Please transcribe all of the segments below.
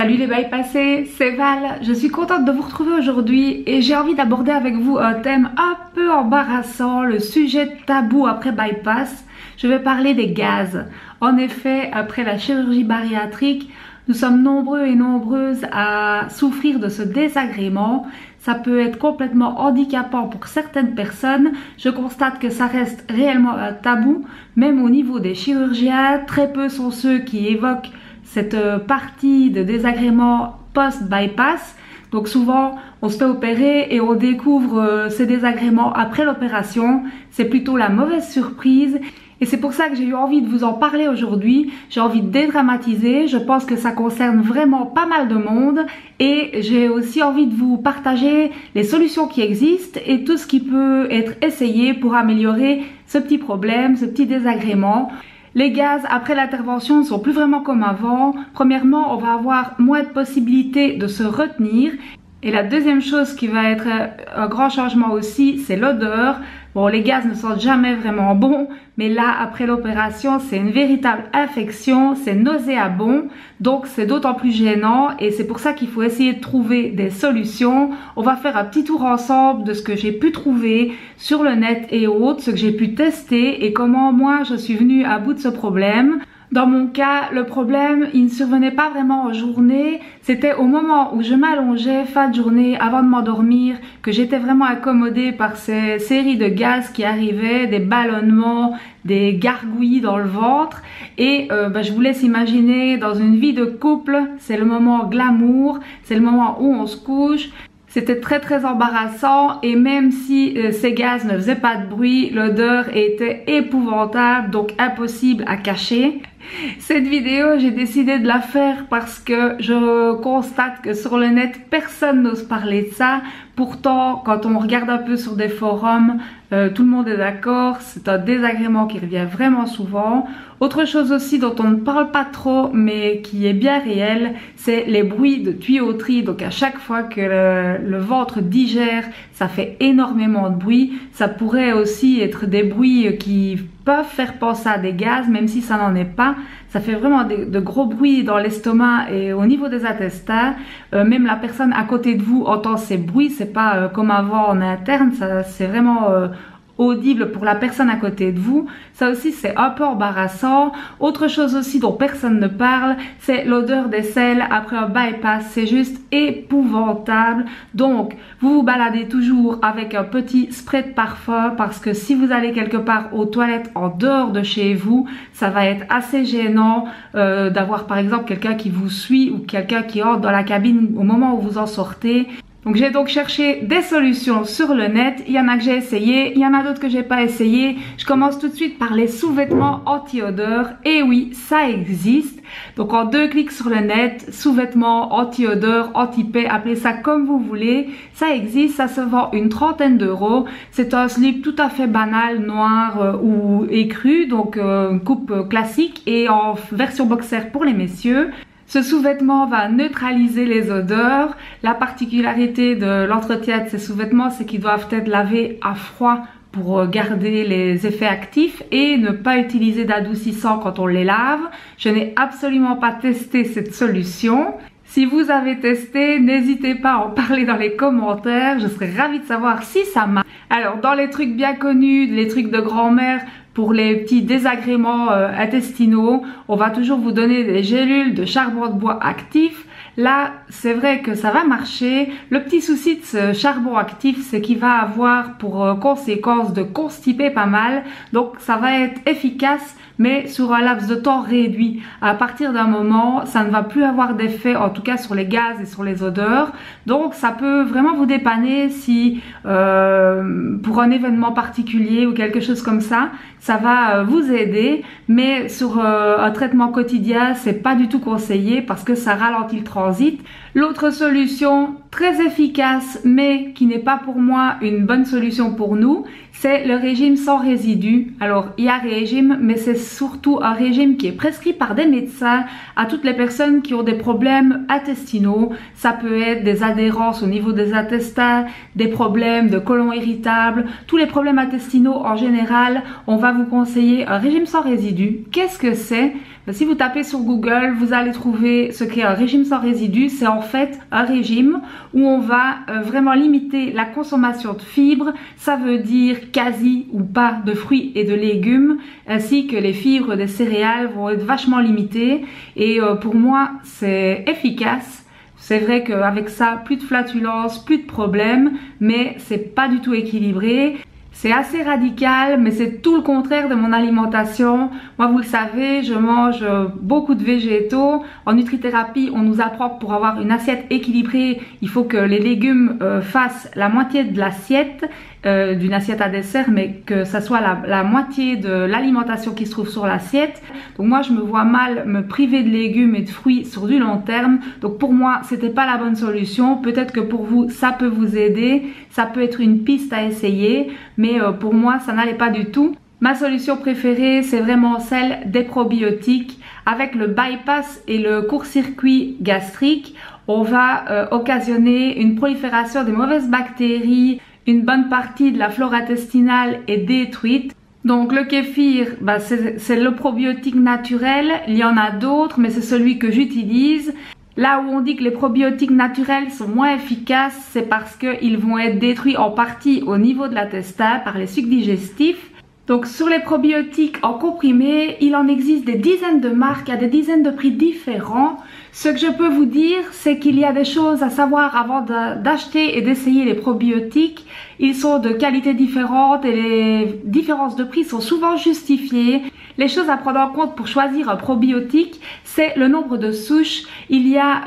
Salut les bypassés, c'est Val, je suis contente de vous retrouver aujourd'hui et j'ai envie d'aborder avec vous un thème un peu embarrassant, le sujet tabou après bypass. Je vais parler des gaz. En effet, après la chirurgie bariatrique, nous sommes nombreux et nombreuses à souffrir de ce désagrément. Ça peut être complètement handicapant pour certaines personnes. Je constate que ça reste réellement un tabou, même au niveau des chirurgiens. Très peu sont ceux qui évoquent cette partie de désagrément post-bypass. Donc souvent, on se fait opérer et on découvre ces désagréments après l'opération. C'est plutôt la mauvaise surprise. Et c'est pour ça que j'ai eu envie de vous en parler aujourd'hui. J'ai envie de dédramatiser. Je pense que ça concerne vraiment pas mal de monde. Et j'ai aussi envie de vous partager les solutions qui existent et tout ce qui peut être essayé pour améliorer ce petit problème, ce petit désagrément. Les gaz après l'intervention ne sont plus vraiment comme avant. Premièrement, on va avoir moins de possibilités de se retenir. Et la deuxième chose qui va être un grand changement aussi, c'est l'odeur. Bon, les gaz ne sentent jamais vraiment bon, mais là, après l'opération, c'est une véritable infection, c'est nauséabond, donc c'est d'autant plus gênant et c'est pour ça qu'il faut essayer de trouver des solutions. On va faire un petit tour ensemble de ce que j'ai pu trouver sur le net et autres, ce que j'ai pu tester et comment moi je suis venue à bout de ce problème. Dans mon cas, le problème, il ne survenait pas vraiment en journée. C'était au moment où je m'allongeais, fin de journée, avant de m'endormir, que j'étais vraiment accommodée par ces séries de gaz qui arrivaient, des ballonnements, des gargouillis dans le ventre. Et je vous laisse imaginer, dans une vie de couple, c'est le moment glamour, c'est le moment où on se couche. C'était très embarrassant et même si ces gaz ne faisaient pas de bruit, l'odeur était épouvantable, donc impossible à cacher. Cette vidéo, j'ai décidé de la faire parce que je constate que sur le net, personne n'ose parler de ça. Pourtant, quand on regarde un peu sur des forums, tout le monde est d'accord, c'est un désagrément qui revient vraiment souvent. Autre chose aussi dont on ne parle pas trop, mais qui est bien réel, c'est les bruits de tuyauterie. Donc à chaque fois que le ventre digère, ça fait énormément de bruit. Ça pourrait aussi être des bruits qui peuvent faire penser à des gaz, même si ça n'en est pas. Ça fait vraiment de gros bruits dans l'estomac et au niveau des intestins. Même la personne à côté de vous entend ces bruits, c'est pas comme avant en interne, c'est vraiment audible pour la personne à côté de vous. Ça aussi c'est un peu embarrassant. Autre chose aussi dont personne ne parle, c'est l'odeur des selles après un bypass. C'est juste épouvantable. Donc vous vous baladez toujours avec un petit spray de parfum parce que si vous allez quelque part aux toilettes en dehors de chez vous, ça va être assez gênant d'avoir par exemple quelqu'un qui vous suit ou quelqu'un qui entre dans la cabine au moment où vous en sortez. Donc j'ai donc cherché des solutions sur le net, il y en a que j'ai essayé, il y en a d'autres que j'ai pas essayé. Je commence tout de suite par les sous-vêtements anti-odeur. Et oui, ça existe. Donc en 2 clics sur le net, sous-vêtements anti-odeur, anti-paix, appelez ça comme vous voulez. Ça existe, ça se vend une trentaine d'euros. C'est un slip tout à fait banal, noir ou écru, donc une coupe classique et en version boxer pour les messieurs. Ce sous-vêtement va neutraliser les odeurs. La particularité de l'entretien de ces sous-vêtements, c'est qu'ils doivent être lavés à froid pour garder les effets actifs et ne pas utiliser d'adoucissant quand on les lave. Je n'ai absolument pas testé cette solution. Si vous avez testé, n'hésitez pas à en parler dans les commentaires. Je serais ravie de savoir si ça marche. Alors, dans les trucs bien connus, les trucs de grand-mère, pour les petits désagréments intestinaux, on va toujours vous donner des gélules de charbon de bois actif. Là, c'est vrai que ça va marcher. Le petit souci de ce charbon actif, c'est qu'il va avoir pour conséquence de constiper pas mal. Donc, ça va être efficace, mais sur un laps de temps réduit. À partir d'un moment, ça ne va plus avoir d'effet, en tout cas sur les gaz et sur les odeurs. Donc, ça peut vraiment vous dépanner si, pour un événement particulier ou quelque chose comme ça va vous aider. Mais sur un traitement quotidien, c'est pas du tout conseillé parce que ça ralentit le transit. L'autre solution très efficace mais qui n'est pas pour moi une bonne solution pour nous, c'est le régime sans résidus. Alors il y a régime, mais c'est surtout un régime qui est prescrit par des médecins à toutes les personnes qui ont des problèmes intestinaux. Ça peut être des adhérences au niveau des intestins, des problèmes de côlon irritable, tous les problèmes intestinaux en général. On va vous conseiller un régime sans résidus. Qu'est-ce que c'est? Si vous tapez sur Google, vous allez trouver ce qu'est un régime sans résidus. C'est en fait un régime où on va vraiment limiter la consommation de fibres. Ça veut dire quasi ou pas de fruits et de légumes, ainsi que les fibres des céréales vont être vachement limitées. Et pour moi, c'est efficace. C'est vrai qu'avec ça, plus de flatulences, plus de problèmes, mais c'est pas du tout équilibré. C'est assez radical, mais c'est tout le contraire de mon alimentation. Moi, vous le savez, je mange beaucoup de végétaux. En nutrithérapie, on nous apprend que pour avoir une assiette équilibrée, il faut que les légumes fassent la moitié de l'assiette, d'une assiette à dessert, mais que ça soit la moitié de l'alimentation qui se trouve sur l'assiette. Donc moi, je me vois mal me priver de légumes et de fruits sur du long terme. Donc pour moi, c'était pas la bonne solution. Peut-être que pour vous, ça peut vous aider. Ça peut être une piste à essayer, mais pour moi, ça n'allait pas du tout. Ma solution préférée, c'est vraiment celle des probiotiques. Avec le bypass et le court-circuit gastrique, on va occasionner une prolifération des mauvaises bactéries. Une bonne partie de la flore intestinale est détruite. Donc le kéfir, c'est le probiotique naturel. Il y en a d'autres, mais c'est celui que j'utilise. Là où on dit que les probiotiques naturels sont moins efficaces, c'est parce qu'ils vont être détruits en partie au niveau de l'intestin par les sucs digestifs. Donc sur les probiotiques en comprimé, il en existe des dizaines de marques à des dizaines de prix différents. Ce que je peux vous dire, c'est qu'il y a des choses à savoir avant d'acheter et d'essayer les probiotiques. Ils sont de qualité différente et les différences de prix sont souvent justifiées. Les choses à prendre en compte pour choisir un probiotique, c'est le nombre de souches. Il y a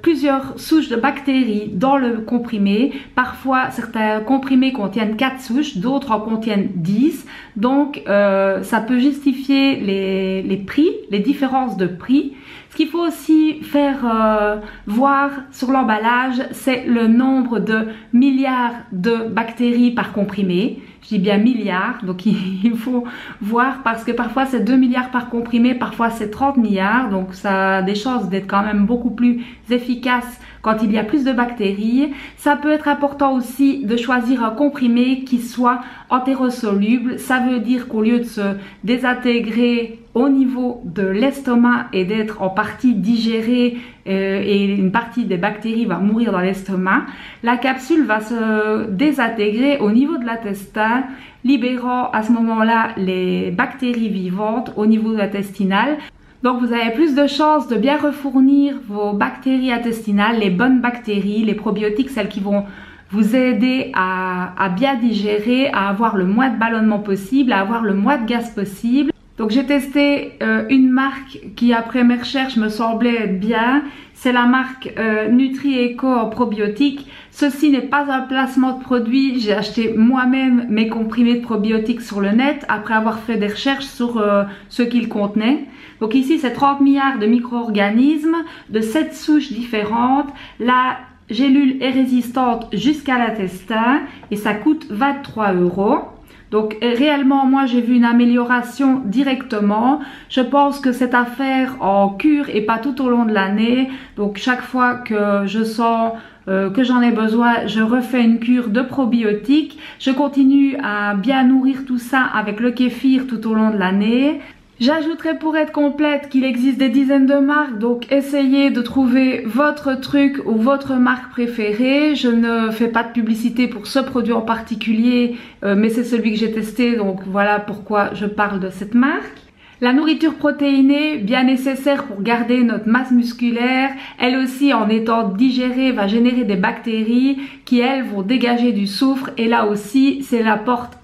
plusieurs souches de bactéries dans le comprimé. Parfois, certains comprimés contiennent 4 souches, d'autres en contiennent 10. Donc, ça peut justifier les prix, les différences de prix. Ce qu'il faut aussi faire voir sur l'emballage, c'est le nombre de milliards de bactéries par comprimé. Je dis bien milliards, donc il faut voir parce que parfois c'est 2 milliards par comprimé, parfois c'est 30 milliards. Donc ça a des chances d'être quand même beaucoup plus efficace quand il y a plus de bactéries. Ça peut être important aussi de choisir un comprimé qui soit entérosoluble. Ça veut dire qu'au lieu de se désintégrer au niveau de l'estomac et d'être en partie digéré et une partie des bactéries va mourir dans l'estomac, la capsule va se désintégrer au niveau de l'intestin, libérant à ce moment-là les bactéries vivantes au niveau intestinal. Donc vous avez plus de chances de bien refournir vos bactéries intestinales, les bonnes bactéries, les probiotiques, celles qui vont vous aider à bien digérer, à avoir le moins de ballonnement possible, à avoir le moins de gaz possible. Donc j'ai testé une marque qui après mes recherches me semblait être bien. C'est la marque Nutri-Eco en probiotiques. Ceci n'est pas un placement de produit. J'ai acheté moi-même mes comprimés de probiotiques sur le net après avoir fait des recherches sur ce qu'ils contenaient. Donc ici c'est 30 milliards de micro-organismes de 7 souches différentes. La gélule est résistante jusqu'à l'intestin et ça coûte 23 €. Donc réellement, moi j'ai vu une amélioration directement. Je pense que c'est à faire en cure et pas tout au long de l'année. Donc chaque fois que je sens que j'en ai besoin, je refais une cure de probiotiques. Je continue à bien nourrir tout ça avec le kéfir tout au long de l'année. J'ajouterai pour être complète qu'il existe des dizaines de marques, donc essayez de trouver votre truc ou votre marque préférée. Je ne fais pas de publicité pour ce produit en particulier, mais c'est celui que j'ai testé, donc voilà pourquoi je parle de cette marque. La nourriture protéinée, bien nécessaire pour garder notre masse musculaire, elle aussi en étant digérée va générer des bactéries qui elles vont dégager du soufre et là aussi c'est la porte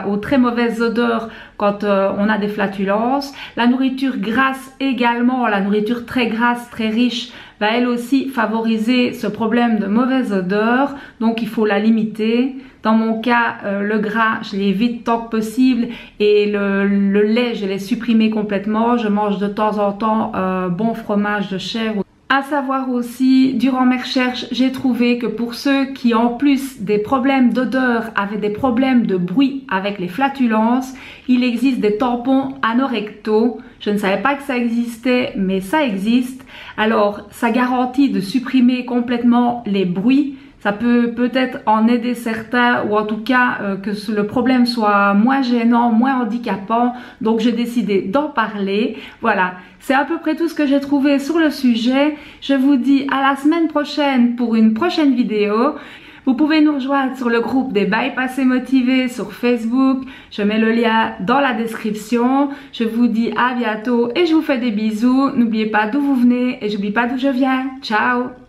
aux très mauvaises odeurs quand on a des flatulences. La nourriture grasse également, la nourriture très grasse, très riche, va elle aussi favoriser ce problème de mauvaise odeur, donc il faut la limiter. Dans mon cas, le gras, je l'évite tant que possible et le lait, je l'ai supprimé complètement. Je mange de temps en temps bon fromage de chèvre. À savoir aussi, durant mes recherches, j'ai trouvé que pour ceux qui en plus des problèmes d'odeur avaient des problèmes de bruit avec les flatulences, il existe des tampons anorectaux. Je ne savais pas que ça existait, mais ça existe. Alors, ça garantit de supprimer complètement les bruits. ça peut peut-être en aider certains, ou en tout cas que le problème soit moins gênant, moins handicapant. Donc j'ai décidé d'en parler. Voilà, c'est à peu près tout ce que j'ai trouvé sur le sujet. Je vous dis à la semaine prochaine pour une prochaine vidéo. Vous pouvez nous rejoindre sur le groupe des Bypassés Motivés sur Facebook. Je mets le lien dans la description. Je vous dis à bientôt et je vous fais des bisous. N'oubliez pas d'où vous venez et j'oublie pas d'où je viens. Ciao!